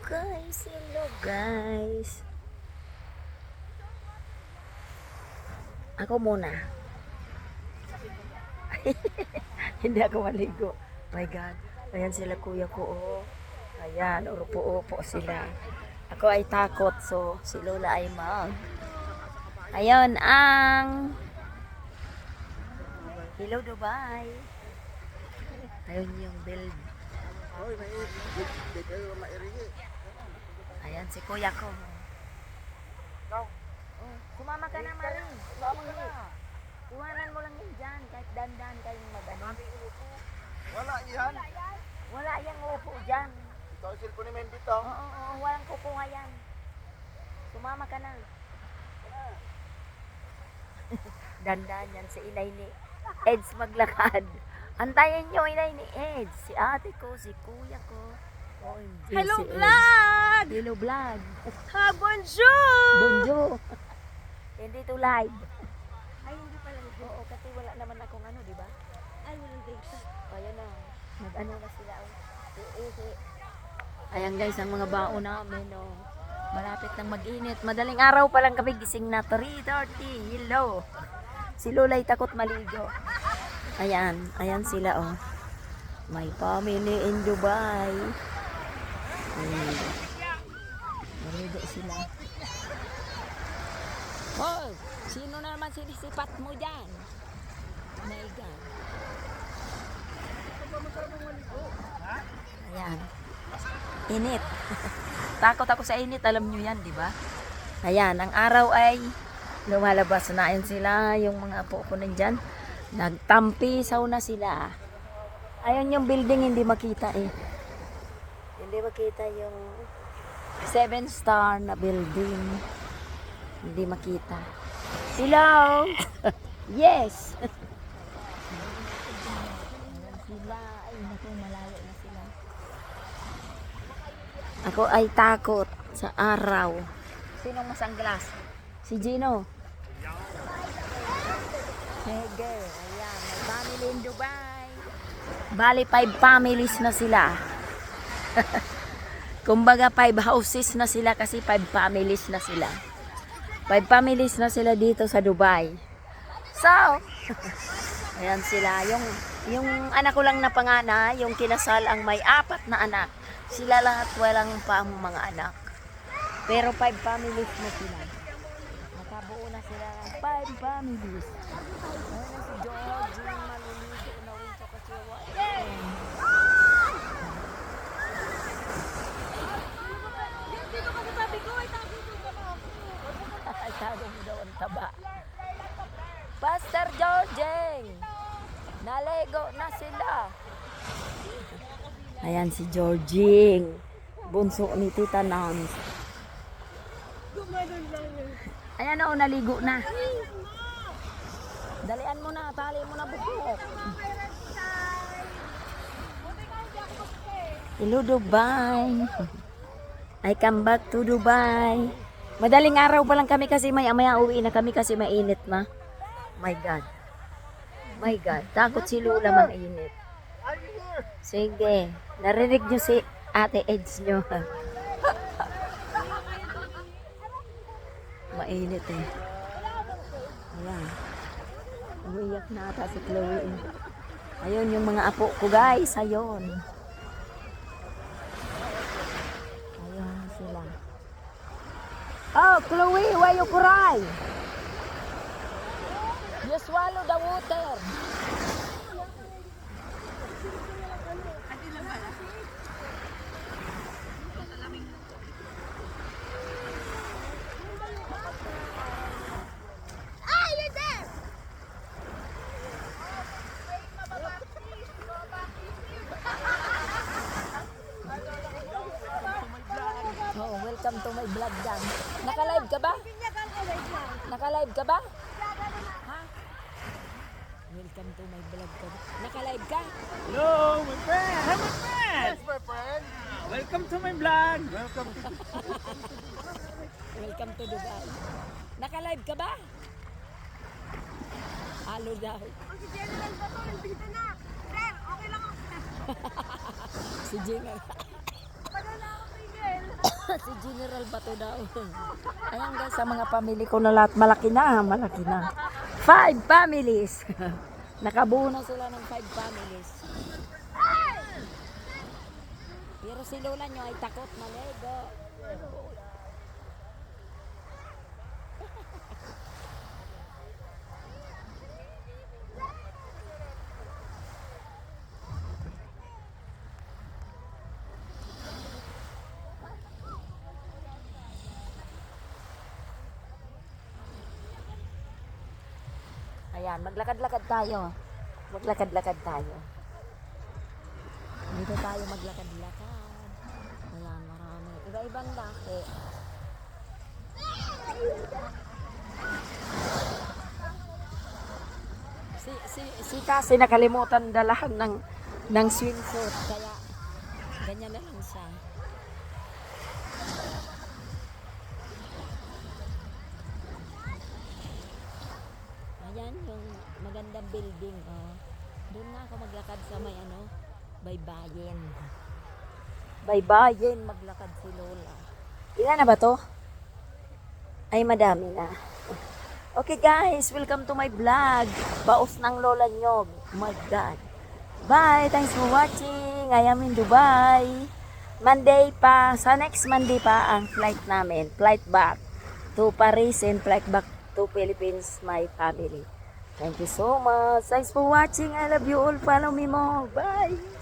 guys, hello guys. Ako muna. Hindi ako maligo. My God. Ayan sila kuya ko, oh. Ayan, upo sila. Ako ay takot, so si Lola ay mag. Ayan ang Hello Dubai. Ayun yung build. Ayan si kuya ko. Oh, sumama ka na, Mari. Iwanan mo lang yun dyan, kahit dandan kayong mag-ano. Wala yan. Wala yang upo dyan. Ito ang cellphone ni Mendy to. Oo, walang kukuha yan. Sumama ka na. Dandan yan si inay ni Eds maglakad. Antayin nyo inay ni Eds. Si ate ko, si kuya ko. OMG, Hello si Eds. vlog! Hello vlog. Ha, bonjour! Bonjour. Hindi to live. Ay, hindi pala. Oo, kasi wala naman akong ano, di ba? Ay, walang data. Ayan na. Nag-ano na sila. Ayan guys, ang mga bao namin. Oh. Malapit nang mag-init. Madaling araw pa lang kami gising na 3:30. Hello. Si Lola ay takot maligo. Ayan. Ayan sila oh. My family in Dubai. Ayan. Maligo sila. Oh, sino na naman sinisipat mo dyan? Oh my God. Ayan. Init. Takot ako sa init, alam nyo yan, di ba? Ayan, ang araw ay lumalabas na. Ayan sila, yung mga apo ko nandyan. Nagtampisaw na sila. Ayun yung building, hindi makita eh. Hindi makita yung 7-star na building. Hindi makita. Hello! Yes! Ayan sila. Ay, naku, malayo na sila. Ako ay takot sa araw. Sinong masanglas? Si Gino. Hege. Ayan, may family in Dubai. Bali, 5 families na sila. Kumbaga, 5 houses na sila kasi 5 families na sila. 5 families na sila dito sa Dubai. So, ayan sila. Yung anak ko lang na panganay, yung kinasal ang may 4 na anak. Sila lahat walang pa mga anak. Pero 5 families na sila. Nakabuo na sila ng 5 families. Ayun na si George, yung maliligo na rin sa kasiwa. Dito ka sa tabi ko, ay tabi ko ka na ako. Sabi mo daw ang taba. Pastor Georging! Nalego na sila. Ayan si Georging. Bunso ni Tita Nams. Gumanon lang yun. Ayan o, naligo na. Dalian mo na, tali mo na bukok. Hello Dubai. I come back to Dubai. Madaling araw pa lang kami kasi maya-maya uwi na kami kasi mainit na. My God. My God. Takot si Lola mang init. Sige. Narinig nyo si Ate Eds nyo. Mainit eh. Ayan. Umiyak na ata si Chloe. Ayun yung mga apo ko guys. Ayun. Ayun sila. Oh, Chloe, why you cry? You swallow the water. Ah, you're there! Oh, welcome to my vlog dan. Naka-live ka ba? Naka-live ka ba? Ha? Welcome to my vlog ka ba? Naka-live ka? Hello, my friend! Hi, my friend! Yes, my friend. Welcome to my vlog! Welcome to Welcome to Dubai. Naka-live ka ba? Halo daw. Ang si General ba to? Nandito na. Sir, okay lang ako. Si Jingle. Padala ako kay Gel. Si General Bato daw. Ayan guys, sa mga family ko na lahat, malaki na, malaki na. 5 families. Nakabuo na sila ng 5 families. Pero si lola nyo ay takot maligo. Ayan, maglakad-lakad tayo. Maglakad-lakad tayo. Dito tayo maglakad-lakad. Ayan, marami. Iba-ibang laki. Si kasi nakalimutan dalahan ng swimsuit. Kaya, ganyan na lang siya. Ayan, yung magandang building. Oh. Doon na ako maglakad sa may baybayin. Baybayin, maglakad si Lola. Ilan na ba to? Ay, madami na. Okay guys, welcome to my vlog. Baos ng Lola nyo. Oh my God. Bye, thanks for watching. I am in Dubai. Monday pa, sa next Monday pa ang flight namin. Flight back to Paris and flight back to Philippines, my family. Thank you so much. Thanks for watching. I love you all. Follow me more. Bye.